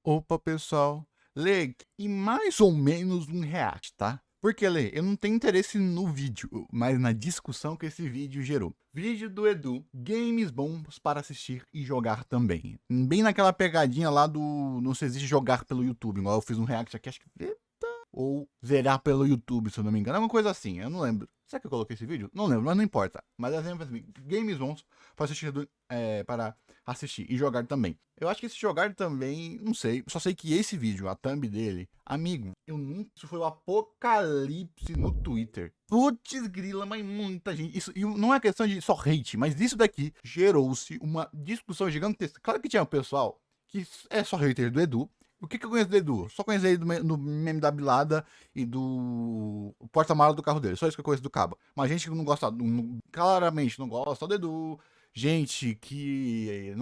Opa, pessoal. Lê, e mais ou menos um react, tá? Porque, Lê, eu não tenho interesse no vídeo, mas na discussão que esse vídeo gerou. Vídeo do Edu, games bons para assistir e jogar também. Bem naquela pegadinha lá do não se existe jogar pelo YouTube, igual eu fiz um react aqui, acho que ou zerar pelo YouTube, se eu não me engano. É uma coisa assim, eu não lembro. Será que eu coloquei esse vídeo? Não lembro, mas não importa. Mas é sempre assim, games bons para assistir e jogar também. Eu acho que esse jogar também, não sei. Só sei que esse vídeo, a thumb dele, amigo, eu nunca. Isso foi o apocalipse no Twitter. Putz grila, mas muita gente. Isso e não é questão de só hate, mas isso daqui gerou-se uma discussão gigantesca. Claro que tinha um pessoal que é só hater do Edu. O que eu conheço do Edu? Só conheço ele do meme da Bilada e do porta-mala do carro dele. Só isso que eu conheço do Cabo. Mas gente que não gosta, claramente não gosta do Edu. Gente que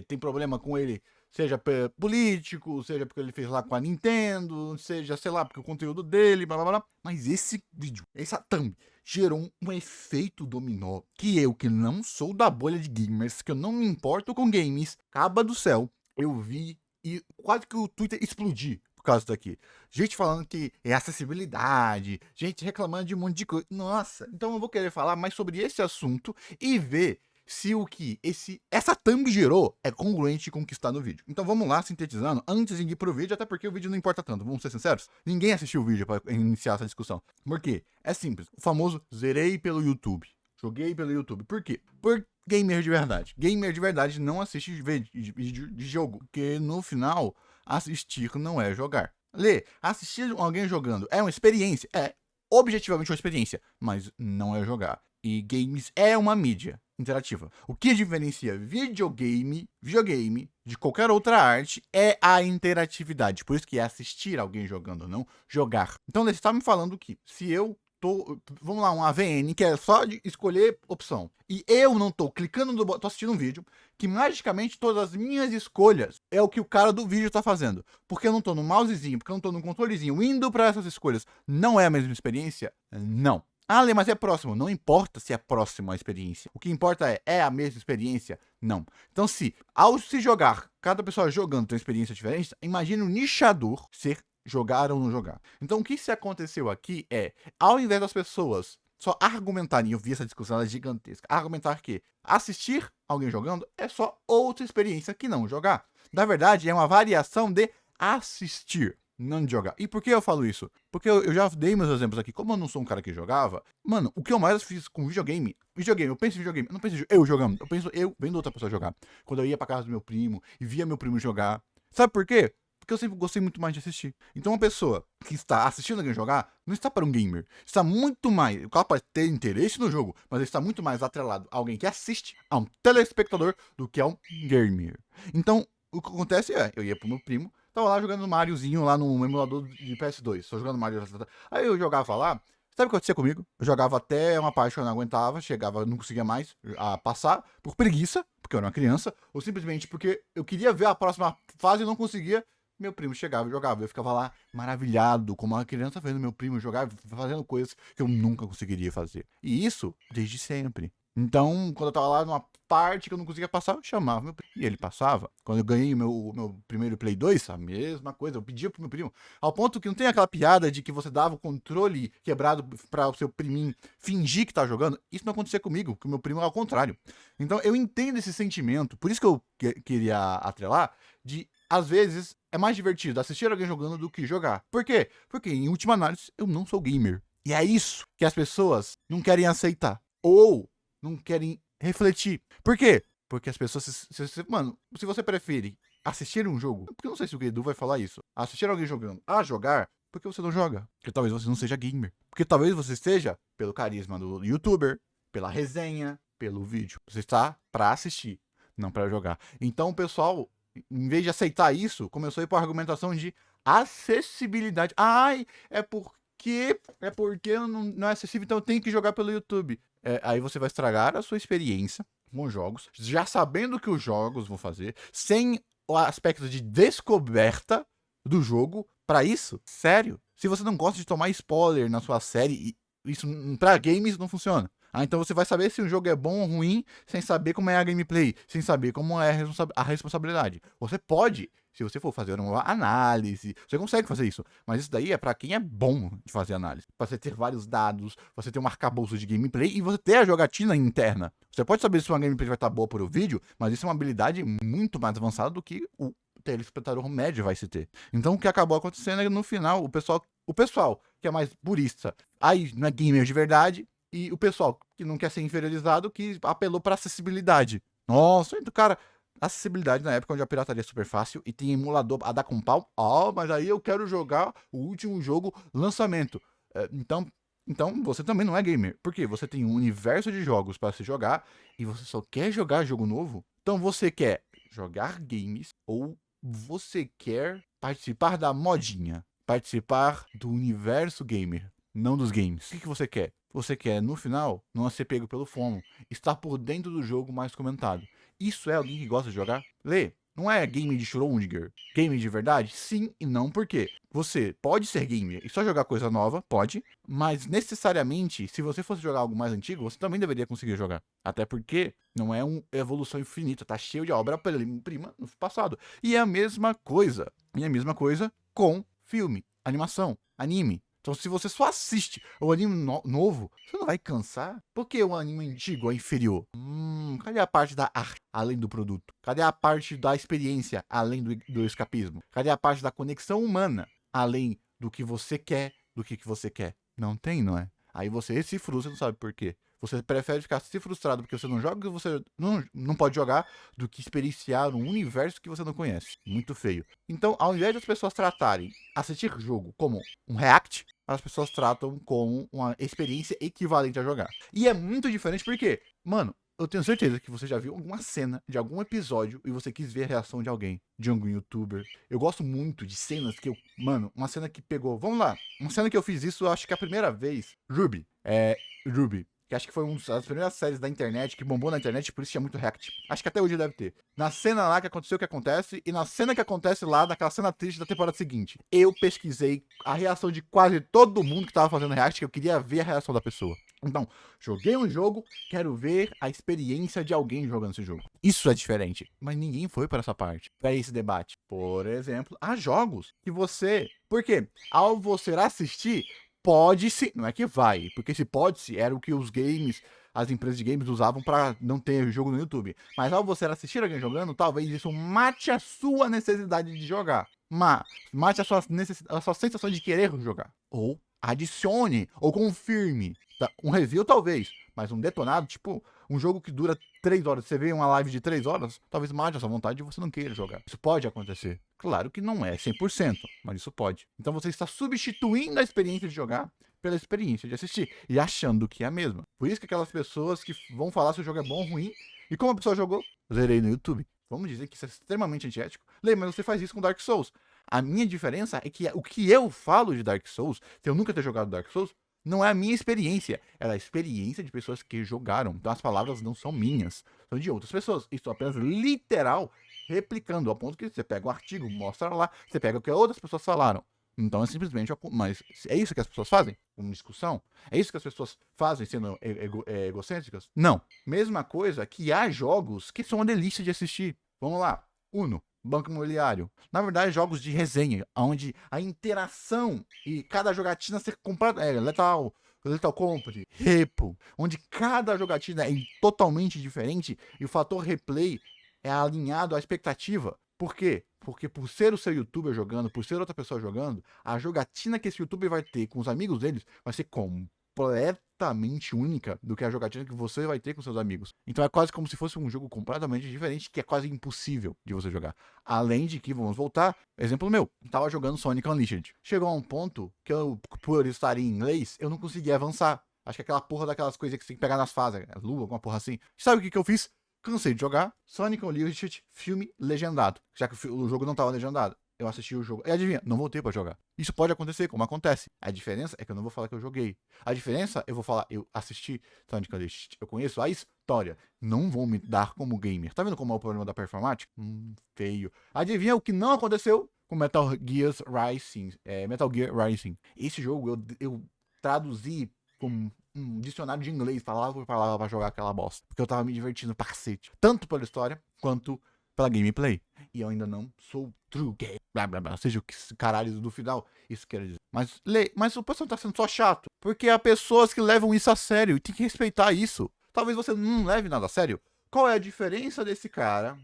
tem problema com ele, seja político, seja porque ele fez lá com a Nintendo, seja, sei lá, porque o conteúdo dele, blá blá blá. Mas esse vídeo, essa thumb, gerou um efeito dominó que eu, que não sou da bolha de gamers, que eu não me importo com games, caba do céu, eu vi e quase que o Twitter explodir por causa daqui. Gente falando que é acessibilidade, gente reclamando de um monte de coisa. Nossa, então eu vou querer falar mais sobre esse assunto e ver se o que essa thumb gerou é congruente com o que está no vídeo. Então vamos lá, sintetizando, antes de ir pro vídeo, até porque o vídeo não importa tanto, vamos ser sinceros. Ninguém assistiu o vídeo para iniciar essa discussão. Por quê? É simples. O famoso zerei pelo YouTube. Joguei pelo YouTube. Por quê? Por gamer de verdade. Gamer de verdade não assiste vídeo de jogo, porque no final, assistir não é jogar. Lê, assistir alguém jogando é uma experiência? É objetivamente uma experiência, mas não é jogar. E games é uma mídia interativa. O que diferencia videogame de qualquer outra arte é a interatividade. Por isso que é assistir alguém jogando, não jogar. Então, você está me falando que se eu vamos lá, um AVN, que é só de escolher opção. E eu não tô clicando no botão, tô assistindo um vídeo, que magicamente todas as minhas escolhas é o que o cara do vídeo tá fazendo. Porque eu não tô no mousezinho, porque eu não tô no controlezinho, indo para essas escolhas. Não é a mesma experiência? Não. Ah, Lê, mas é próximo. Não importa se é próximo a experiência. O que importa é a mesma experiência? Não. Então, se ao se jogar, cada pessoa jogando tem uma experiência diferente, imagine o nichador ser jogar ou não jogar. Então, o que se aconteceu aqui é, ao invés das pessoas só argumentarem, eu vi essa discussão, ela é gigantesca, argumentar que assistir alguém jogando é só outra experiência que não jogar. Na verdade, é uma variação de assistir, não de jogar. E por que eu falo isso? Porque eu já dei meus exemplos aqui. Como eu não sou um cara que jogava, mano, o que eu mais fiz com videogame, eu penso em videogame, eu não penso eu jogando, eu penso eu vendo outra pessoa jogar. Quando eu ia pra casa do meu primo e via meu primo jogar. Sabe por quê? Porque eu sempre gostei muito mais de assistir. Então, uma pessoa que está assistindo alguém jogar não está para um gamer. Está muito mais. O cara pode ter interesse no jogo, mas ele está muito mais atrelado a alguém que assiste, a um telespectador, do que a um gamer. Então, o que acontece é, eu ia pro meu primo, tava lá jogando Mariozinho lá no emulador de PS2, só jogando Mario. Aí eu jogava lá. Sabe o que acontecia comigo? Eu jogava até uma parte que eu não aguentava, chegava, não conseguia mais a passar, por preguiça, porque eu era uma criança, ou simplesmente porque eu queria ver a próxima fase e não conseguia. Meu primo chegava e jogava. Eu ficava lá maravilhado, como uma criança vendo meu primo jogar, fazendo coisas que eu nunca conseguiria fazer. E isso desde sempre. Então, quando eu tava lá numa parte que eu não conseguia passar, eu chamava meu primo. E ele passava. Quando eu ganhei o meu primeiro Play 2, a mesma coisa. Eu pedia pro meu primo. Ao ponto que não tem aquela piada de que você dava o controle quebrado para o seu priminho fingir que tá jogando. Isso não acontecia comigo, porque o meu primo é ao contrário. Então, eu entendo esse sentimento. Por isso que eu queria atrelar de às vezes é mais divertido assistir alguém jogando do que jogar. Por quê? Porque, em última análise, eu não sou gamer. E é isso que as pessoas não querem aceitar. Ou não querem refletir. Por quê? Porque as pessoas. Mano, se você prefere assistir um jogo. Porque eu não sei se o Edu vai falar isso. Assistir alguém jogando a jogar. Porque você não joga. Porque talvez você não seja gamer. Porque talvez você esteja pelo carisma do youtuber, pela resenha, pelo vídeo. Você está pra assistir, não pra jogar. Então, o pessoal, em vez de aceitar isso, começou a ir para a argumentação de acessibilidade. Ai, é porque não é acessível, então eu tenho que jogar pelo YouTube. Aí você vai estragar a sua experiência com jogos, já sabendo o que os jogos vão fazer, sem o aspecto de descoberta do jogo para isso. Sério. Se você não gosta de tomar spoiler na sua série, isso para games não funciona. Ah, então você vai saber se um jogo é bom ou ruim sem saber como é a gameplay, sem saber como é a responsabilidade. Você pode, se você for fazer uma análise, você consegue fazer isso. Mas isso daí é pra quem é bom de fazer análise. Pra você ter vários dados, você ter um arcabouço de gameplay e você ter a jogatina interna. Você pode saber se uma gameplay vai estar boa por o vídeo, mas isso é uma habilidade muito mais avançada do que o telespectador médio vai se ter. Então o que acabou acontecendo é que no final o pessoal que é mais purista, aí não é gamer de verdade, e o pessoal que não quer ser inferiorizado, que apelou para acessibilidade. Nossa, então, cara, acessibilidade na época onde a pirataria é super fácil e tem emulador a dar com pau. Mas aí eu quero jogar o último jogo lançamento. Então você também não é gamer. Porque você tem um universo de jogos para se jogar e você só quer jogar jogo novo. Então você quer jogar games ou você quer participar da modinha, participar do universo gamer, não dos games. O que você quer? Você quer, no final, não ser pego pelo FOMO, estar por dentro do jogo mais comentado. Isso é alguém que gosta de jogar? Lê, não é game de Schrödinger. Game de verdade? Sim e não, por quê? Você pode ser gamer e só jogar coisa nova, pode, mas necessariamente, se você fosse jogar algo mais antigo, você também deveria conseguir jogar. Até porque não é uma evolução infinita, tá cheio de obra-prima no passado. E é a mesma coisa. E é a mesma coisa com filme, animação, anime. Então, se você só assiste o anime novo, você não vai cansar? Porque o anime antigo é inferior? Cadê a parte da arte além do produto? Cadê a parte da experiência além do escapismo? Cadê a parte da conexão humana além do que você quer, do que você quer? Não tem, não é? Aí você se frustra, não sabe por quê. Você prefere ficar se frustrado porque você não joga, que você não pode jogar, do que experienciar um universo que você não conhece. Muito feio. Então, ao invés das pessoas tratarem assistir jogo como um react, as pessoas tratam como uma experiência equivalente a jogar. E é muito diferente porque, mano, eu tenho certeza que você já viu alguma cena de algum episódio e você quis ver a reação de alguém, de algum youtuber. Eu gosto muito de cenas que eu. Mano, uma cena que pegou. Vamos lá. Uma cena que eu fiz isso, eu acho que a primeira vez. Ruby. Ruby. Que acho que foi uma das primeiras séries da internet que bombou na internet, por isso tinha muito react. Acho que até hoje deve ter. Na cena lá que aconteceu o que acontece, e na cena que acontece lá, naquela cena triste da temporada seguinte. Eu pesquisei a reação de quase todo mundo que tava fazendo react, que eu queria ver a reação da pessoa. Então, joguei um jogo, quero ver a experiência de alguém jogando esse jogo. Isso é diferente. Mas ninguém foi para essa parte, para esse debate. Por exemplo, há jogos que você. Porque ao você assistir, pode-se, não é que vai, porque se pode-se era o que os games, as empresas de games usavam para não ter jogo no YouTube. Mas ao você assistir alguém jogando, talvez isso mate a sua necessidade de jogar. Mas mate a sua sensação de querer jogar. Ou adicione, ou confirme. Um review talvez, mas um detonado, tipo, um jogo que dura 3 horas, você vê uma live de 3 horas, talvez mate a sua vontade e você não queira jogar. Isso pode acontecer. Claro que não é 100%, mas isso pode. Então você está substituindo a experiência de jogar pela experiência de assistir e achando que é a mesma. Por isso que aquelas pessoas que vão falar se o jogo é bom ou ruim, e como a pessoa jogou, zerei no YouTube. Vamos dizer que isso é extremamente antiético. Lembra, mas você faz isso com Dark Souls. A minha diferença é que o que eu falo de Dark Souls, se eu nunca ter jogado Dark Souls, não é a minha experiência, é a experiência de pessoas que jogaram. Então as palavras não são minhas, são de outras pessoas. Isso é apenas literal, replicando, ao ponto que você pega um artigo, mostra lá, você pega o que outras pessoas falaram. Então é simplesmente. Mas é isso que as pessoas fazem? Uma discussão? É isso que as pessoas fazem sendo egocêntricas? Não. Mesma coisa que há jogos que são uma delícia de assistir. Vamos lá. Uno. Banco Imobiliário. Na verdade, jogos de resenha, onde a interação e cada jogatina ser comprada. Lethal Company, Repo, onde cada jogatina é totalmente diferente e o fator replay é alinhado à expectativa. Por quê? Porque por ser o seu youtuber jogando, por ser outra pessoa jogando, a jogatina que esse youtuber vai ter com os amigos deles vai ser completamente única do que a jogatina que você vai ter com seus amigos. Então é quase como se fosse um jogo completamente diferente, que é quase impossível de você jogar. Além de que, vamos voltar, exemplo meu, tava jogando Sonic Unleashed. Chegou a um ponto que eu, por estar em inglês, eu não conseguia avançar. Acho que aquela porra daquelas coisas que você tem que pegar nas fases, lua, alguma porra assim. Sabe o que eu fiz? Cansei de jogar Sonic Unleashed filme legendado, já que o jogo não tava legendado. Eu assisti o jogo. E adivinha, não voltei pra jogar. Isso pode acontecer, como acontece. A diferença é que eu não vou falar que eu joguei. A diferença, eu vou falar, eu assisti Sonic Unleashed. Eu conheço a história. Não vou me dar como gamer. Tá vendo como é o problema da performática? Feio. Adivinha o que não aconteceu com Metal Gear Rising? Metal Gear Rising. Esse jogo eu traduzi com um dicionário de inglês, palavra por palavra, pra jogar aquela bosta. Porque eu tava me divertindo pra cacete. Tanto pela história, quanto pela gameplay. E eu ainda não sou true game. Blá, blá, blá. Seja o que caralho do final isso quer dizer. Mas o pessoal tá sendo só chato. Porque há pessoas que levam isso a sério. E tem que respeitar isso. Talvez você não leve nada a sério. Qual é a diferença desse cara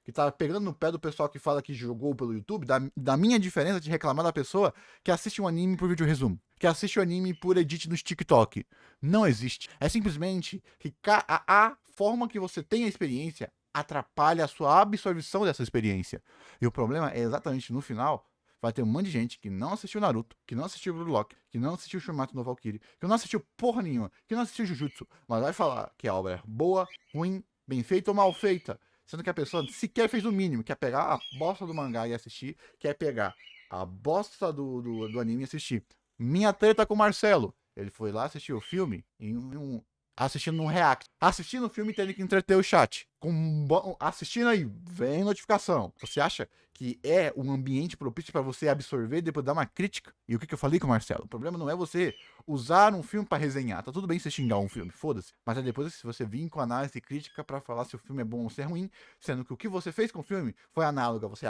que tá pegando no pé do pessoal que fala que jogou pelo YouTube, da minha diferença de reclamar da pessoa que assiste um anime por vídeo resumo, que assiste o anime por edit no TikTok? Não existe. É simplesmente que a forma que você tem a experiência atrapalha a sua absorção dessa experiência. E o problema é exatamente no final. Vai ter um monte de gente que não assistiu Naruto, que não assistiu Blue Lock, que não assistiu Shumatsu no Valkyrie, que não assistiu porra nenhuma, que não assistiu Jujutsu, mas vai falar que a obra é boa, ruim, bem feita ou mal feita. Sendo que a pessoa sequer fez o mínimo, quer pegar a bosta do mangá e assistir, quer pegar a bosta do anime e assistir. Minha treta com o Marcelo. Ele foi lá assistir o filme assistindo um react. Assistindo o filme tendo que entreter o chat. Assistindo aí, vem notificação. Você acha que é um ambiente propício para você absorver e depois dar uma crítica? E o que eu falei com o Marcelo? O problema não é você usar um filme para resenhar. Tá tudo bem você xingar um filme, foda-se. Mas é depois se você vir com análise crítica para falar se o filme é bom ou se é ruim, sendo que o que você fez com o filme foi análogo a você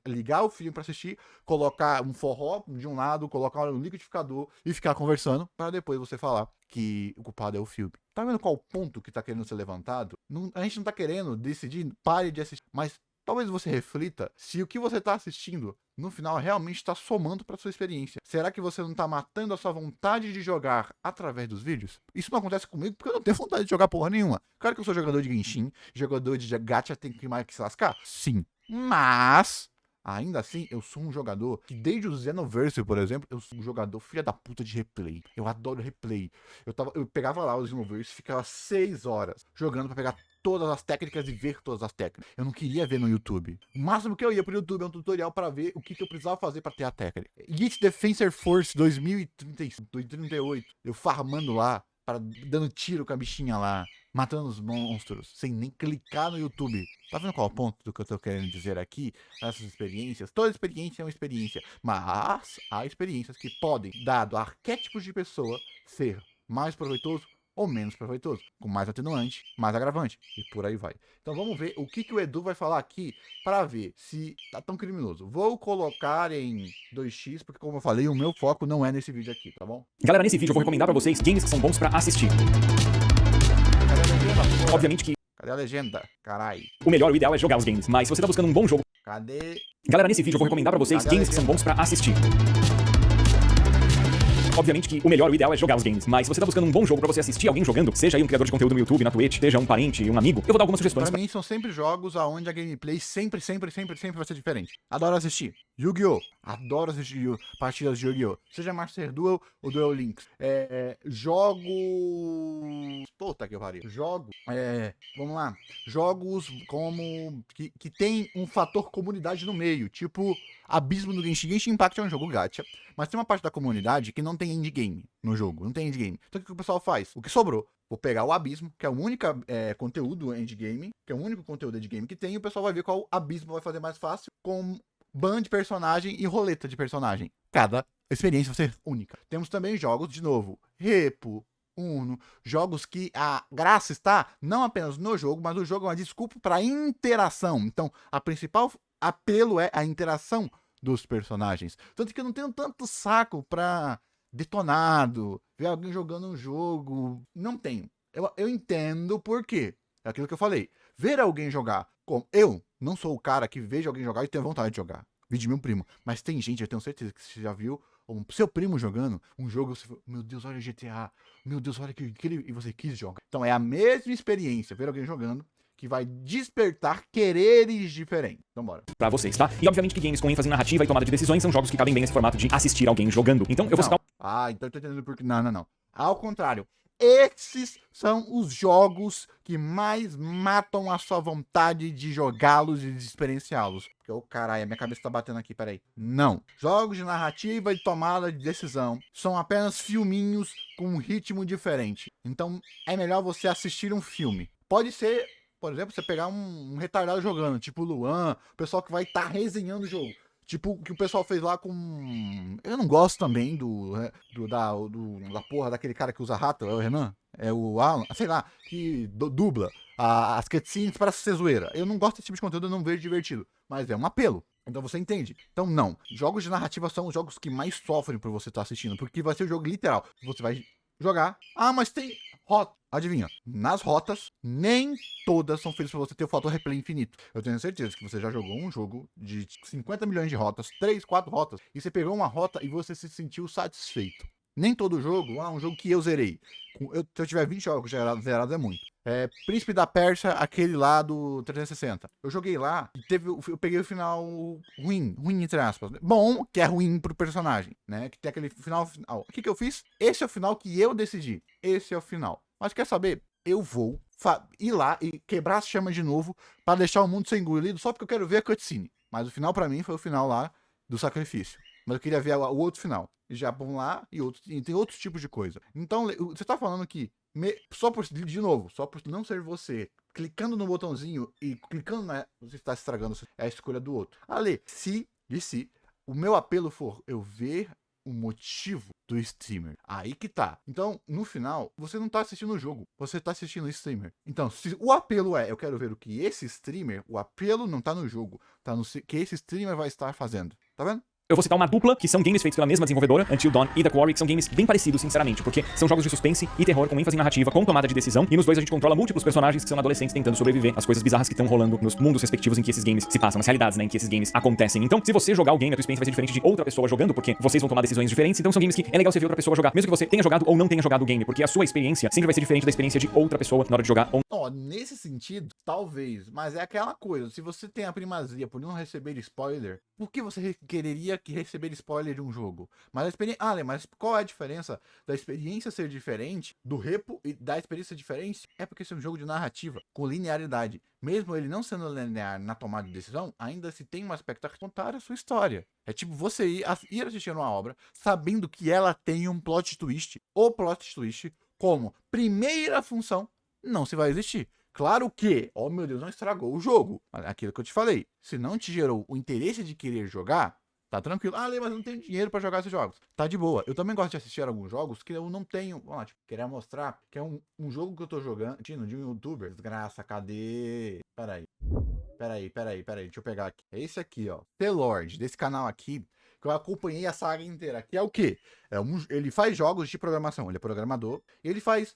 ligar o filme para assistir, colocar um forró de um lado, colocar um liquidificador e ficar conversando para depois você falar que o culpado é o filme. Tá vendo qual o ponto que tá querendo ser levantado? A gente não tá querendo decidir, pare de assistir, mas talvez você reflita se o que você tá assistindo no final realmente está somando para sua experiência. Será que você não tá matando a sua vontade de jogar através dos vídeos? Isso não acontece comigo porque eu não tenho vontade de jogar porra nenhuma. Claro que eu sou jogador de Genshin, jogador de gacha, tem que mais que se lascar? Sim. Mas ainda assim, eu sou um jogador que desde o Xenoverse, por exemplo, eu sou um jogador filha da puta de replay. Eu adoro replay. Eu pegava lá o Xenoverse, ficava 6 horas jogando pra pegar todas as técnicas e ver todas as técnicas. Eu não queria ver no YouTube. O máximo que eu ia pro YouTube é um tutorial pra ver o que eu precisava fazer pra ter a técnica. Elite Defensor Force 2038, eu farmando lá, dando tiro com a bichinha lá, matando os monstros, sem nem clicar no YouTube. Tá vendo qual é o ponto do que eu tô querendo dizer aqui? Essas experiências, toda experiência é uma experiência, mas há experiências que podem, dado arquétipos de pessoa, ser mais proveitoso ou menos proveitoso, com mais atenuante, mais agravante, e por aí vai. Então vamos ver o que o Edu vai falar aqui para ver se tá tão criminoso. Vou colocar em 2x, porque como eu falei, o meu foco não é nesse vídeo aqui, tá bom? Galera, nesse vídeo eu vou recomendar pra vocês games que são bons pra assistir. Cadê a legenda? Obviamente que Cadê a legenda? Carai. o melhor, o ideal é jogar os games, mas se você tá buscando um bom jogo... Cadê? Galera, nesse vídeo eu vou recomendar pra vocês games que são bons pra assistir. Obviamente que o melhor, o ideal é jogar os games, mas se você tá buscando um bom jogo pra você assistir alguém jogando, seja aí um criador de conteúdo no YouTube, na Twitch, seja um parente, um amigo, eu vou dar algumas sugestões. Pra mim são sempre jogos onde a gameplay sempre vai ser diferente. Adoro assistir Yu-Gi-Oh! Adoro assistir partidas de Yu-Gi-Oh! Seja Master Duel ou Duel Links. Jogos... Puta que pariu. Vamos lá. Jogos como... Que tem um fator comunidade no meio. Tipo, Abismo do Genshin. Genshin Impact é um jogo gacha. Mas tem uma parte da comunidade que não tem endgame no jogo. Não tem endgame. Então o que o pessoal faz? O que sobrou? Vou pegar o Abismo, que é o único conteúdo endgame, que é o único conteúdo endgame que tem, e o pessoal vai ver qual Abismo vai fazer mais fácil com ban de personagem e roleta de personagem. Cada experiência vai ser única. Temos também jogos, de novo, Repo, Uno, jogos que a graça está não apenas no jogo, mas o jogo é uma desculpa para interação. Então, a principal apelo é a interação dos personagens. Tanto que eu não tenho tanto saco pra detonado, ver alguém jogando um jogo. Não tenho. Eu entendo por quê. É aquilo que eu falei. Ver alguém jogar. Como eu não sou o cara que vejo alguém jogar e tenho vontade de jogar. Vi de meu primo. Mas tem gente, eu tenho certeza que você já viu o seu primo jogando um jogo. Você fala, meu Deus, olha GTA. Meu Deus, olha que incrível. E você quis jogar. Então é a mesma experiência ver alguém jogando que vai despertar quereres diferentes. Então bora. Pra vocês, tá? E obviamente que games com ênfase em narrativa e tomada de decisões são jogos que cabem bem nesse formato de assistir alguém jogando. Então eu vou citar... então eu tô entendendo por que... Não. Ao contrário. Esses são os jogos que mais matam a sua vontade de jogá-los e de experienciá-los. Porque, caralho, a minha cabeça tá batendo aqui, peraí. Não. Jogos de narrativa e tomada de decisão são apenas filminhos com um ritmo diferente. Então, é melhor você assistir um filme. Pode ser, por exemplo, você pegar um retardado jogando, tipo o Luan, o pessoal que vai estar resenhando o jogo. Tipo o que o pessoal fez lá com... Eu não gosto também da porra daquele cara que usa rato, é o Renan? É o Alan? Sei lá, que dubla as cutscenes para ser zoeira. Eu não gosto desse tipo de conteúdo, eu não vejo divertido. Mas é um apelo. Então você entende. Então não. Jogos de narrativa são os jogos que mais sofrem por você estar assistindo. Porque vai ser o jogo literal. Você vai jogar. Ah, mas tem rota. Adivinha? Nas rotas, nem todas são feitas para você ter o fator replay infinito. Eu tenho certeza que você já jogou um jogo de 50 milhões de rotas, 3, 4 rotas, e você pegou uma rota e você se sentiu satisfeito. Nem todo jogo, um jogo que eu zerei. Se eu tiver 20 jogos zerados é muito. Príncipe da Pérsia, aquele lá do 360. Eu joguei lá e eu peguei o final ruim entre aspas. Bom, que é ruim pro personagem, né? Que tem aquele final. O que eu fiz? Esse é o final que eu decidi. Esse é o final. Mas quer saber? Eu vou ir lá e quebrar as chamas de novo para deixar o mundo ser engolido só porque eu quero ver a cutscene. Mas o final para mim foi o final lá do sacrifício. Mas eu queria ver o outro final. E já vão lá e tem outros tipos de coisa. Então, você tá falando que de novo, só por não ser você, clicando no botãozinho e clicando você está estragando a escolha do outro. Ale, se o meu apelo for eu ver o motivo do streamer. Aí que tá. Então, no final, você não tá assistindo o jogo, você tá assistindo o streamer. Então, se o apelo eu quero ver o que esse streamer, o apelo não tá no jogo, tá no que esse streamer vai estar fazendo. Tá vendo? Eu vou citar uma dupla, que são games feitos pela mesma desenvolvedora, Until Dawn e The Quarry, que são games bem parecidos, sinceramente, porque são jogos de suspense e terror com ênfase narrativa, com tomada de decisão, e nos dois a gente controla múltiplos personagens que são adolescentes tentando sobreviver às coisas bizarras que estão rolando nos mundos respectivos em que esses games se passam, nas realidades, né, em que esses games acontecem. Então, se você jogar o game, a tua experiência vai ser diferente de outra pessoa jogando, porque vocês vão tomar decisões diferentes, então são games que é legal você ver outra pessoa jogar, mesmo que você tenha jogado ou não tenha jogado o game, porque a sua experiência sempre vai ser diferente da experiência de outra pessoa na hora de jogar. Nesse sentido, talvez, mas é aquela coisa, se você tem a primazia por não receber spoiler, por que você quereria receber spoiler de um jogo? Mas a experiência. Mas qual é a diferença da experiência ser diferente, do repo e da experiência diferente? É porque esse é um jogo de narrativa, com linearidade. Mesmo ele não sendo linear na tomada de decisão, ainda se tem um aspecto a contar a sua história. É tipo você ir assistir uma obra sabendo que ela tem um plot twist. O plot twist, como primeira função, não se vai existir. Claro que, oh meu Deus, não estragou o jogo. Aquilo que eu te falei. Se não te gerou o interesse de querer jogar, tá tranquilo. Lê, mas eu não tenho dinheiro pra jogar esses jogos. Tá de boa. Eu também gosto de assistir alguns jogos que eu não tenho. Vamos lá, queria mostrar que é um jogo que eu tô jogando de um youtuber. Desgraça, cadê? Peraí. Deixa eu pegar aqui. É esse aqui, ó. The Lord, desse canal aqui, que eu acompanhei a saga inteira. Que é o quê? Ele faz jogos de programação. Ele é programador. E ele faz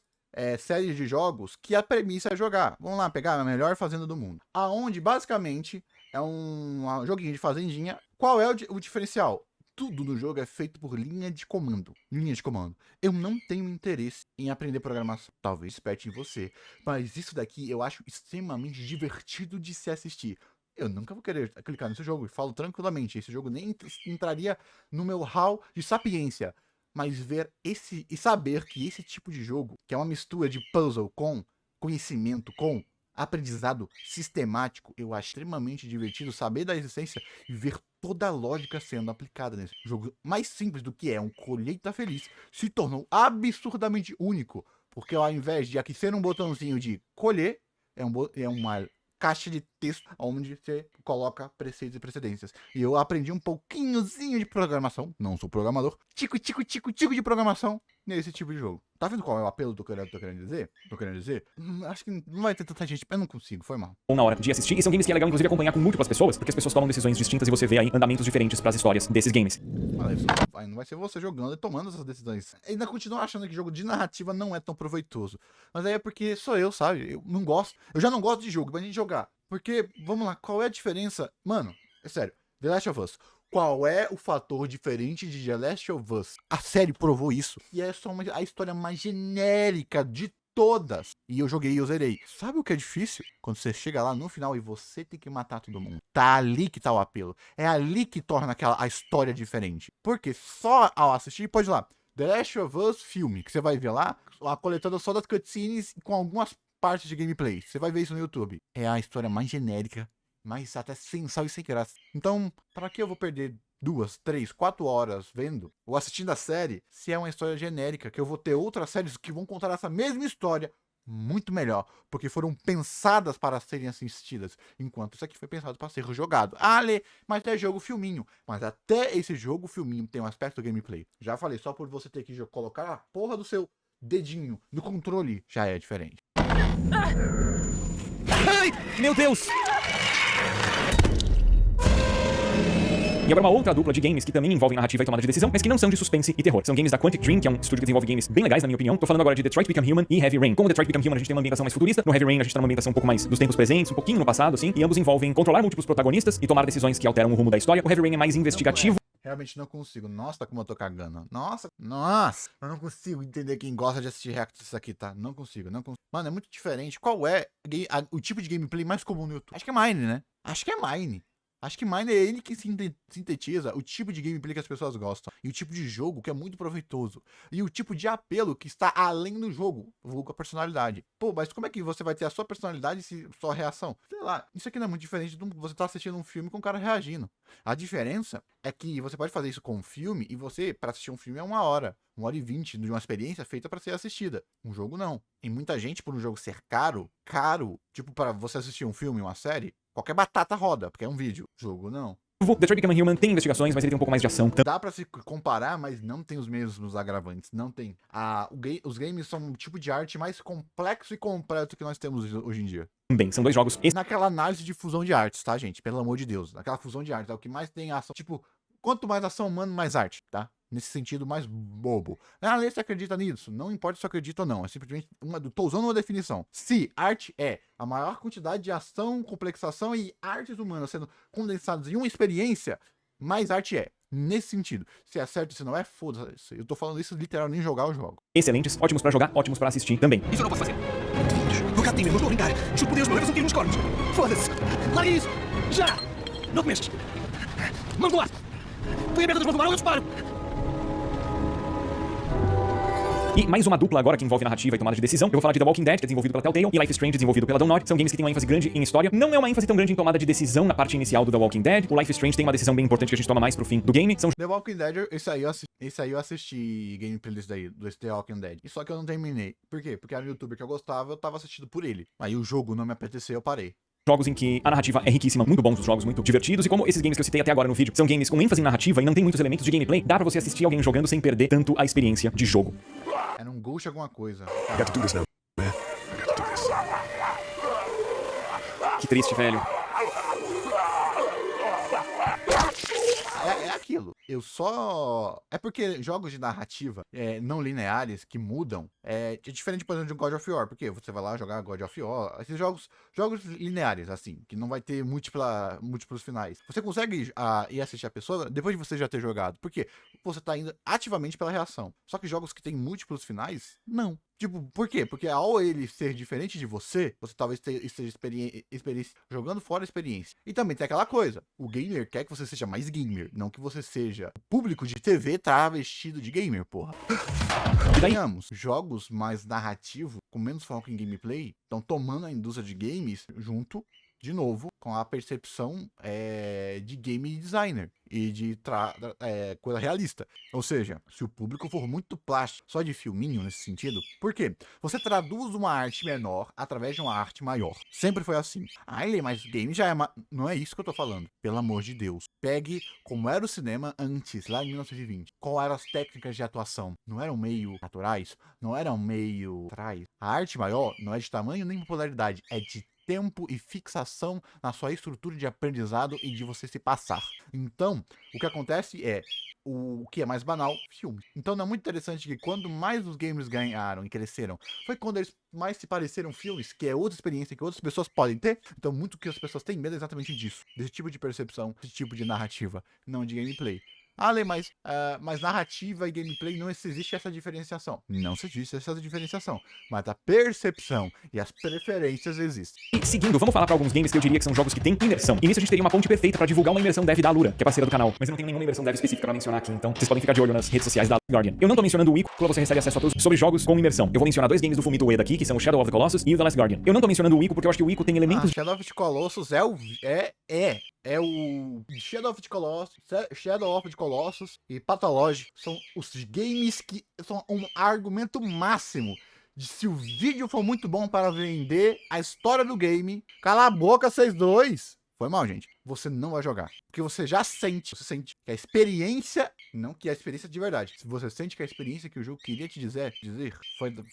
séries de jogos que a premissa é jogar. Vamos lá, pegar a melhor fazenda do mundo. Aonde, basicamente, é um joguinho de fazendinha. Qual é o diferencial? Tudo no jogo é feito por linha de comando. Linha de comando. Eu não tenho interesse em aprender programação. Talvez desperte em você. Mas isso daqui eu acho extremamente divertido de se assistir. Eu nunca vou querer clicar nesse jogo. E falo tranquilamente. Esse jogo nem entraria no meu hall de sapiência. Mas ver e saber que esse tipo de jogo, que é uma mistura de puzzle com conhecimento, com aprendizado sistemático, eu acho extremamente divertido saber da existência e ver toda a lógica sendo aplicada nesse jogo. Mais simples do que é um colheita feliz, se tornou absurdamente único, porque ao invés de aqui ser um botãozinho de colher, é uma caixa de texto onde você coloca preceitos e precedências. E eu aprendi um pouquinhozinho de programação, não sou programador, tico de programação nesse tipo de jogo. Tá vendo qual é o apelo do que eu tô querendo dizer? Acho que não vai ter tanta gente, eu não consigo, foi mal. Ou na hora de assistir, e são games que é legal inclusive acompanhar com múltiplas pessoas, porque as pessoas tomam decisões distintas e você vê aí andamentos diferentes pras histórias desses games. Não vai ser você jogando e tomando essas decisões. Ainda continuo achando que jogo de narrativa não é tão proveitoso. Mas aí é porque sou eu, sabe? Eu não gosto. Eu já não gosto de jogo, mas de jogar. Porque, vamos lá, qual é a diferença? Mano, é sério, The Last of Us. Qual é o fator diferente de The Last of Us? A série provou isso. E é só a história mais genérica de todas. E eu joguei e eu zerei. Sabe o que é difícil? Quando você chega lá no final e você tem que matar todo mundo. Tá ali que tá o apelo. É ali que torna a história diferente. Porque só ao assistir, pode ir lá, The Last of Us filme, que você vai ver lá, a coletando só das cutscenes com algumas partes de gameplay. Você vai ver isso no YouTube. É a história mais genérica, mas até sem sal e sem graça. Então, para que eu vou perder 2, 3, 4 horas vendo ou assistindo a série se é uma história genérica, que eu vou ter outras séries que vão contar essa mesma história muito melhor, porque foram pensadas para serem assistidas, enquanto isso aqui foi pensado para ser jogado. Ah, Lê, mas é jogo filminho. Mas até esse jogo filminho tem um aspecto do gameplay. Já falei, só por você ter que colocar a porra do seu dedinho no controle, já é diferente. Ai, meu Deus! E agora uma outra dupla de games que também envolvem narrativa e tomada de decisão, mas que não são de suspense e terror. São games da Quantic Dream, que é um estúdio que desenvolve games bem legais, na minha opinião. Tô falando agora de Detroit Become Human e Heavy Rain. Como Detroit Become Human, a gente tem uma ambientação mais futurista. No Heavy Rain, a gente tá numa ambientação um pouco mais dos tempos presentes, um pouquinho no passado, assim. E ambos envolvem controlar múltiplos protagonistas e tomar decisões que alteram o rumo da história. O Heavy Rain é mais investigativo. Realmente não consigo. Nossa, como eu tô cagando. Nossa. Eu não consigo entender quem gosta de assistir react disso aqui, tá? Não consigo. Mano, é muito diferente. Qual é o tipo de gameplay mais comum no YouTube? Acho que é Mine, né? Acho que Mine é ele que sintetiza o tipo de gameplay que as pessoas gostam. E o tipo de jogo que é muito proveitoso. E o tipo de apelo que está além do jogo. Vulgo a personalidade. Pô, mas como é que você vai ter a sua personalidade e sua reação? Sei lá, isso aqui não é muito diferente de você estar assistindo um filme com o cara reagindo. A diferença é que você pode fazer isso com um filme e você, para assistir um filme, é 1 hora. 1h20 de uma experiência feita para ser assistida. Um jogo não. E muita gente, por um jogo ser caro, tipo para você assistir um filme, uma série, qualquer batata roda, porque é um vídeo. Jogo não. Detroit Become Human tem investigações, mas ele tem um pouco mais de ação. Dá pra se comparar, mas não tem os mesmos agravantes. Não tem. Os games são um tipo de arte mais complexo e completo que nós temos hoje em dia. Também, são dois jogos... Naquela análise de fusão de artes, tá, gente? Pelo amor de Deus. Naquela fusão de artes é o que mais tem ação. Tipo, quanto mais ação humana, mais arte, tá? Nesse sentido mais bobo. Ah, Lê, você acredita nisso? Não importa se eu acredito ou não. É simplesmente tô usando uma definição. Se arte é a maior quantidade de ação, complexação e artes humanas sendo condensadas em uma experiência, mais arte é. Nesse sentido. Se é certo, se não é, foda-se. Eu tô falando isso literalmente em jogar o jogo. Excelentes, ótimos pra jogar, ótimos pra assistir também. Isso eu não posso fazer. No gatinho, não estou a brincar. Juro por Deus, meu Deus, eu tenho uns cornos. Foda-se. Larga isso. Já. Não te mexes. Mão do lado. Põe a merda das mãos do mar ou eu disparo. E mais uma dupla agora que envolve narrativa e tomada de decisão. Eu vou falar de The Walking Dead, que é desenvolvido pela Telltale, e Life is Strange, desenvolvido pela Dontnod. São games que têm uma ênfase grande em história. Não é uma ênfase tão grande em tomada de decisão na parte inicial do The Walking Dead. O Life is Strange tem uma decisão bem importante que a gente toma mais pro fim do game. São... The Walking Dead, esse aí eu assisti gameplay desse daí, do The Walking Dead. E só que eu não terminei. Por quê? Porque era um youtuber que eu gostava, eu tava assistindo por ele. Aí o jogo não me apeteceu, eu parei. Jogos em que a narrativa é riquíssima, muito bons, os jogos muito divertidos, e como esses games que eu citei até agora no vídeo são games com ênfase em narrativa e não tem muitos elementos de gameplay, dá pra você assistir alguém jogando sem perder tanto a experiência de jogo. Era um ghost alguma coisa. Got to do this now, man. I got to do this. Que triste, velho. É aquilo. Eu só... É porque jogos de narrativa não lineares que mudam é diferente, por exemplo, de um God of War. Porque você vai lá jogar God of War. Esses jogos lineares, assim, que não vai ter múltiplos finais. Você consegue ir assistir a pessoa depois de você já ter jogado. Por quê? Você tá indo ativamente pela reação. Só que jogos que têm múltiplos finais, não. Tipo, por quê? Porque ao ele ser diferente de você talvez esteja jogando fora a experiência. E também tem aquela coisa, o gamer quer que você seja mais gamer, não que você seja público de TV travestido de gamer, porra. E ganhamos. Jogos mais narrativos, com menos foco em gameplay, estão tomando a indústria de games junto, de novo, com a percepção de game designer e de coisa realista. Ou seja, se o público for muito plástico, só de filminho nesse sentido, por quê? Você traduz uma arte menor através de uma arte maior. Sempre foi assim. Mas game já é... Não é isso que eu tô falando. Pelo amor de Deus. Pegue como era o cinema antes, lá em 1920. Qual eram as técnicas de atuação? Não eram meio naturais? Não eram meio atrás? A arte maior não é de tamanho nem popularidade, é de tempo e fixação na sua estrutura de aprendizado e de você se passar. Então, o que acontece é o que é mais banal, filme. Então não é muito interessante que quando mais os games ganharam e cresceram, foi quando eles mais se pareceram filmes, que é outra experiência que outras pessoas podem ter. Então muito que as pessoas têm medo é exatamente disso, desse tipo de percepção, desse tipo de narrativa, não de gameplay. Mas narrativa e gameplay não existe essa diferenciação. Não existe essa diferenciação. Mas a percepção e as preferências existem. E seguindo, vamos falar pra alguns games que eu diria que são jogos que têm imersão. E nisso a gente teria uma ponte perfeita pra divulgar uma imersão dev da Alura, que é parceira do canal. Mas eu não tenho nenhuma imersão dev específica pra mencionar aqui, então vocês podem ficar de olho nas redes sociais da Guardian. Eu não tô mencionando o Ico, porque você recebe acesso a todos sobre jogos com imersão. Eu vou mencionar 2 games do Fumito Ueda aqui, que são o Shadow of the Colossus e o The Last Guardian. Eu não tô mencionando o Ico porque eu acho que o Ico tem elementos... Shadow of the Colossus é o Shadow of the Colossus e Pathologic são os games que são um argumento máximo Se o vídeo for muito bom para vender a história do game, cala a boca vocês dois. Foi mal, gente. Você não vai jogar. Porque você já sente. Você sente que a experiência, não que a experiência de verdade. Se você sente que a experiência que o jogo queria te dizer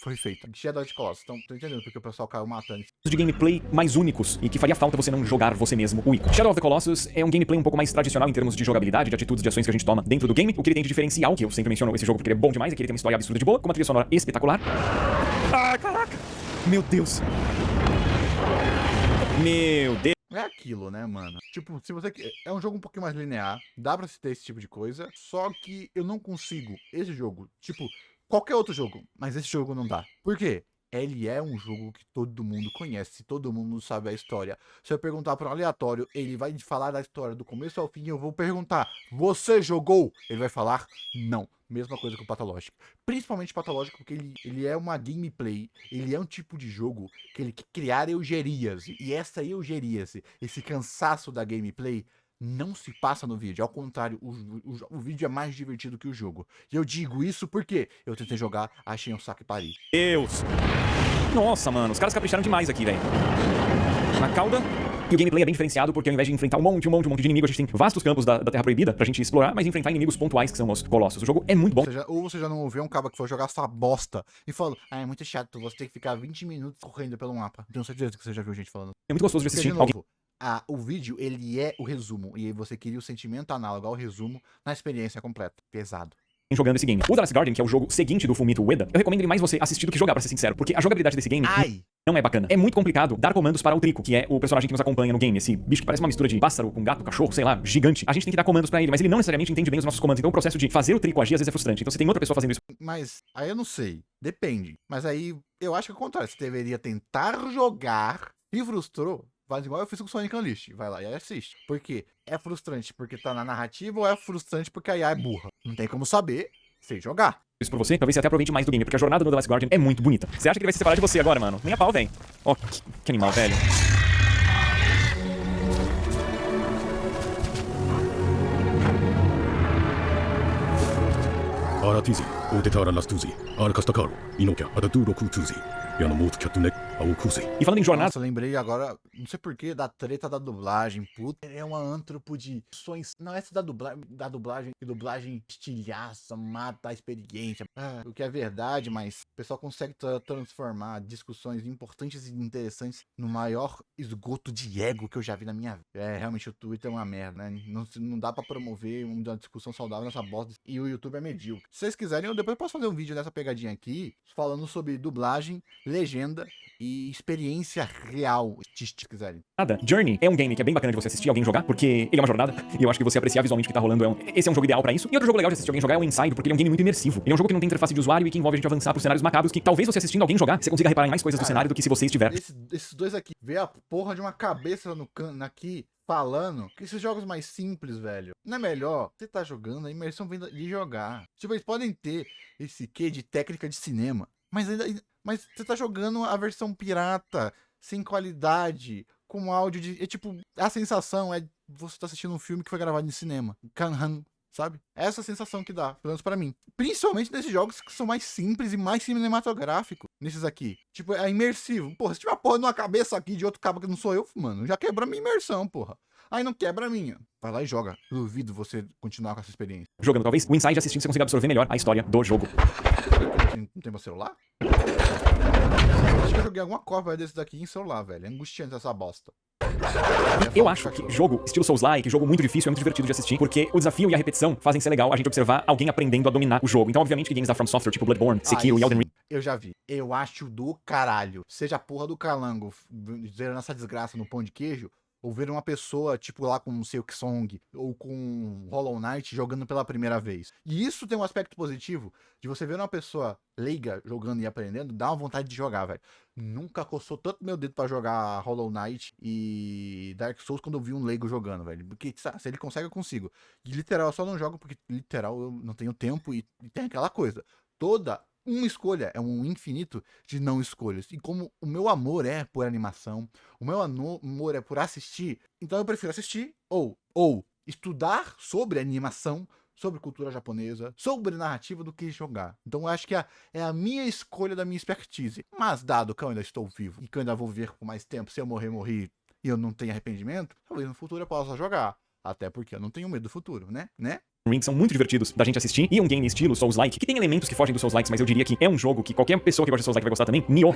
foi feita. Shadow of the Colossus. Então, tô entendendo porque o pessoal caiu matando. De gameplay mais únicos e que faria falta você não jogar você mesmo o Ico. Shadow of the Colossus é um gameplay um pouco mais tradicional em termos de jogabilidade, de atitudes, de ações que a gente toma dentro do game. O que ele tem de diferencial, que eu sempre menciono esse jogo porque ele é bom demais, é que ele tem uma história absurda de boa, com uma trilha sonora espetacular. Ah, caraca! Meu Deus! Meu Deus! É aquilo, né, mano? Tipo, se você... É um jogo um pouquinho mais linear, dá pra se ter esse tipo de coisa, só que eu não consigo, esse jogo, tipo, qualquer outro jogo, mas esse jogo não dá. Por quê? Ele é um jogo que todo mundo conhece, todo mundo sabe a história. Se eu perguntar para um aleatório, ele vai falar da história do começo ao fim, eu vou perguntar, você jogou? Ele vai falar, não. Mesma coisa com o Pathologic. Principalmente o Pathologic, porque ele é uma gameplay, ele é um tipo de jogo que ele quer criar eugerias. E essa eugeríase, esse cansaço da gameplay, não se passa no vídeo. Ao contrário, o vídeo é mais divertido que o jogo. E eu digo isso porque eu tentei jogar, achei um saco e parei. Deus! Nossa, mano, os caras capricharam demais aqui, velho. Na cauda. E o gameplay é bem diferenciado porque ao invés de enfrentar um monte de inimigo, a gente tem vastos campos da Terra Proibida pra gente explorar, mas enfrentar inimigos pontuais que são os colossos. O jogo é muito bom. Ou você já não ouviu um cara que foi jogar essa bosta e falou, é muito chato, você tem que ficar 20 minutos correndo pelo mapa. Tenho certeza que você já viu gente falando. É muito gostoso de assistir. Porque, de novo, o vídeo, ele é o resumo. E aí você queria o sentimento análogo ao resumo na experiência completa. Pesado. Jogando esse game. O The Last Guardian, que é o jogo seguinte do Fumito Ueda, eu recomendo mais você assistir do que jogar, pra ser sincero, porque a jogabilidade desse game não é bacana. É muito complicado dar comandos para o Trico, que é o personagem que nos acompanha no game, esse bicho que parece uma mistura de pássaro com gato, cachorro, sei lá, gigante. A gente tem que dar comandos pra ele, mas ele não necessariamente entende bem os nossos comandos, então o processo de fazer o Trico agir às vezes é frustrante. Então você tem outra pessoa fazendo isso. Mas aí eu não sei, depende. Mas aí eu acho que é o contrário, você deveria tentar jogar e frustrou. Faz igual eu fiz com o Sonic Unleashed. Vai lá e assiste. Por quê? É frustrante porque tá na narrativa ou é frustrante porque a IA é burra? Não tem como saber sem jogar. Isso por você, talvez você até aproveite mais do game, porque a jornada do The Last Guardian é muito bonita. Você acha que ele vai se separar de você agora, mano? Nem a pau, velho. Ó, que animal, velho. Aratizi, Otetara Lastuzi, Arcastacaro, Inokia, Adaduro Kutuzi, Yanamoto Katunek, Aokuzi. E falando em jornada... Nossa, lembrei agora, não sei porquê, da treta da dublagem, puta. É uma antro de sonhos. Não, essa da dublagem, que dublagem estilhaça, mata a experiência. O que é verdade, mas o pessoal consegue transformar discussões importantes e interessantes no maior esgoto de ego que eu já vi na minha vida. Realmente o Twitter é uma merda, né? Não dá pra promover uma discussão saudável nessa bosta. E o YouTube é medíocre. Se vocês quiserem, eu depois posso fazer um vídeo dessa pegadinha aqui, falando sobre dublagem, legenda e experiência real, se quiserem. Journey é um game que é bem bacana de você assistir alguém jogar, porque ele é uma jornada, e eu acho que você apreciar visualmente o que tá rolando, esse é um jogo ideal pra isso. E outro jogo legal de assistir alguém jogar é o Inside, porque ele é um game muito imersivo. Ele é um jogo que não tem interface de usuário e que envolve a gente avançar por cenários macabros, que talvez você assistindo alguém jogar, você consiga reparar em mais coisas do cenário do que se você estiver. Esses dois aqui, ver a porra de uma cabeça no aqui, falando que esses jogos mais simples, velho, não é melhor? Você tá jogando, a imersão vem de jogar. Tipo, eles podem ter esse quê de técnica de cinema, mas você tá jogando a versão pirata, sem qualidade, com áudio de... É tipo, a sensação é você tá assistindo um filme que foi gravado em cinema. Kanhan, sabe? Essa é a sensação que dá, pelo menos pra mim. Principalmente nesses jogos que são mais simples e mais cinematográficos. Nesses aqui. Tipo, é imersivo. Porra, se tiver uma porra numa cabeça aqui de outro cabo que não sou eu, mano, já quebra a minha imersão, porra. Aí não quebra a minha. Vai lá e joga. Duvido você continuar com essa experiência. Jogando, talvez, o Inside assistindo você consiga absorver melhor a história do jogo. Não tem meu celular? Acho que eu joguei alguma cópia desse daqui em celular, velho. É angustiante essa bosta. Eu acho que jogo estilo Souls-like, jogo muito difícil, é muito divertido de assistir, porque o desafio e a repetição fazem ser legal a gente observar alguém aprendendo a dominar o jogo. Então, obviamente, que games da From Software, tipo Bloodborne, Sekiro e Elden Ring... Eu já vi. Eu acho do caralho. Seja a porra do calango zerando essa desgraça no pão de queijo, ou ver uma pessoa, tipo lá com Silk Song ou com Hollow Knight jogando pela primeira vez. E isso tem um aspecto positivo de você ver uma pessoa leiga jogando e aprendendo, dá uma vontade de jogar, velho. Nunca coçou tanto meu dedo pra jogar Hollow Knight e Dark Souls quando eu vi um leigo jogando, velho. Porque se ele consegue, eu consigo. E literal, eu só não jogo porque literal eu não tenho tempo e tem aquela coisa. Toda uma escolha, é um infinito de não escolhas. E como o meu amor é por animação, o meu amor é por assistir, então eu prefiro assistir ou estudar sobre animação sobre cultura japonesa, sobre narrativa do que jogar. Então eu acho que é a minha escolha da minha expertise. Mas dado que eu ainda estou vivo e que eu ainda vou viver por mais tempo, se eu morri e eu não tenho arrependimento, talvez no futuro eu possa jogar. Até porque eu não tenho medo do futuro, né? Rings são muito divertidos da gente assistir, e um game estilo Souls-like, que tem elementos que fogem dos Souls-likes, mas eu diria que é um jogo que qualquer pessoa que gosta de Souls-like vai gostar também. Nioh.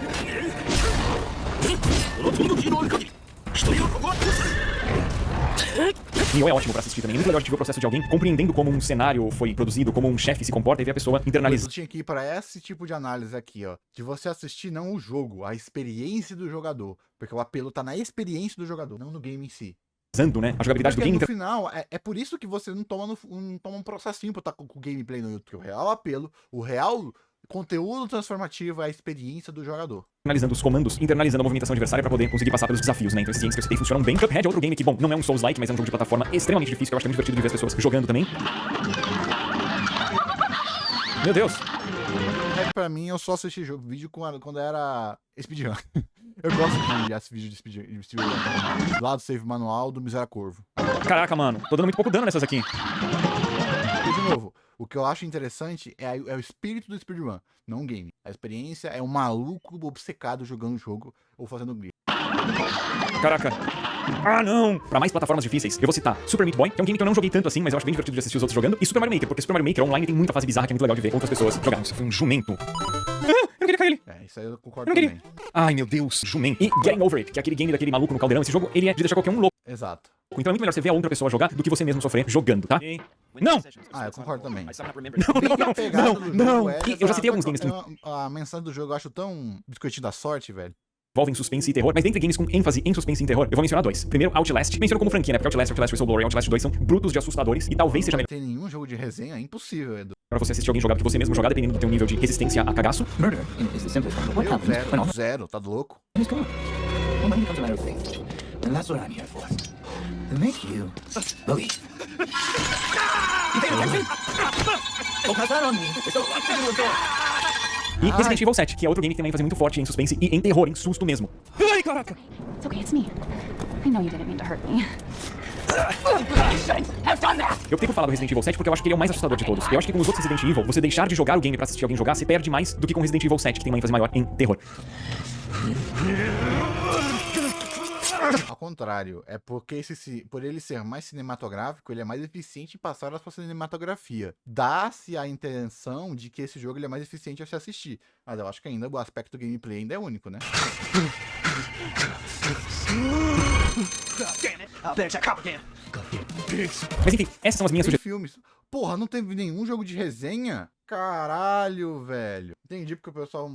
Nioh é ótimo pra assistir também. É muito legal a gente ver o processo de alguém compreendendo como um cenário foi produzido, como um chefe se comporta e ver a pessoa internalizar. Eu tinha que ir para esse tipo de análise aqui, ó. De você assistir não o jogo, a experiência do jogador. Porque o apelo tá na experiência do jogador, não no game em si. Né? A jogabilidade do Porque game. no final, é por isso que você não toma um processinho pra estar com o gameplay no YouTube. O real apelo, o real conteúdo transformativo é a experiência do jogador. Internalizando os comandos, internalizando a movimentação adversária pra poder conseguir passar pelos desafios, né? Então esses games que eu citei funcionam bem. Cuphead é outro game que, bom, não é um Souls-like, mas é um jogo de plataforma extremamente difícil, que eu acho que é muito divertido de ver as pessoas jogando também. Meu Deus! Pra mim, eu só assisti vídeo quando era speedrun. Eu gosto de assistir vídeo de speedrun. Lá do Save Manual do Miseracorvo. Caraca, mano, tô dando muito pouco dano nessas aqui. E de novo, o que eu acho interessante é o espírito do speedrun, não o game. A experiência é um maluco obcecado jogando o jogo ou fazendo glitch. Caraca. Ah, não! Pra mais plataformas difíceis, eu vou citar Super Meat Boy, que é um game que eu não joguei tanto assim, mas eu acho bem divertido de assistir os outros jogando, e Super Mario Maker, porque Super Mario Maker online tem muita fase bizarra que é muito legal de ver outras pessoas jogarem. Isso foi um jumento. Eu não queria cair ele. Isso aí eu concordo Eu não queria. também. Ai, meu Deus, jumento. E Getting Over It, que é aquele game daquele maluco no caldeirão. Esse jogo, ele é de deixar qualquer um louco. Exato. Então é muito melhor você ver a outra pessoa jogar do que você mesmo sofrer jogando, tá? Não! Ah, eu concordo também. Não! Eu já citei alguns games que A mensagem do jogo eu acho tão biscoitinho da sorte, velho. envolvem suspense e terror, mas dentre games com ênfase em suspense e terror, eu vou mencionar dois. Primeiro, Outlast. Menciono como franquia, né? Porque Outlast Whistleblower e Outlast 2 são brutos de assustadores e talvez seja Não melhor tem nenhum jogo de resenha, é impossível, Edu. pra você assistir alguém jogar do que você mesmo jogar, dependendo do teu nível de resistência a cagaço. Murder is the simple form of what happens when all Zero, tá louco? is gone. And then becomes a matter of faith. And that's what I'm here for. To make you believe. You pay attention? Don't pass that on me. It's so E Resident Evil 7, que é outro game que tem uma ênfase muito forte em suspense e em terror, em susto mesmo. Ai, caraca! It's okay, it's me. I know you didn't mean to hurt me. Eu optei por falar do Resident Evil 7 porque eu acho que ele é o mais assustador de todos. Eu acho que com os outros Resident Evil, você deixar de jogar o game pra assistir alguém jogar, se perde mais do que com Resident Evil 7, que tem uma ênfase maior em terror. Ao contrário, é porque por ele ser mais cinematográfico, ele é mais eficiente em passar a sua cinematografia. Dá-se a intenção de que esse jogo ele é mais eficiente a se assistir. Mas eu acho que ainda o aspecto gameplay ainda é único, né? Mas enfim, essas são as minhas Tem sugestões. filmes. Porra, não teve nenhum jogo de resenha? Caralho, velho. Entendi porque o pessoal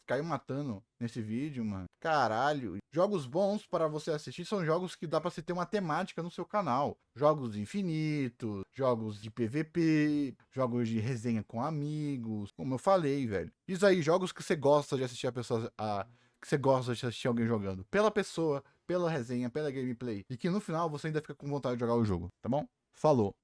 caiu matando nesse vídeo, mano. Caralho. Jogos bons para você assistir são jogos que dá pra você ter uma temática no seu canal. Jogos infinitos, jogos de PVP, jogos de resenha com amigos. Como eu falei, velho. Isso aí, jogos que você gosta de assistir que você gosta de assistir alguém jogando. Pela pessoa, pela resenha, pela gameplay. E que no final você ainda fica com vontade de jogar o jogo, tá bom? Falou.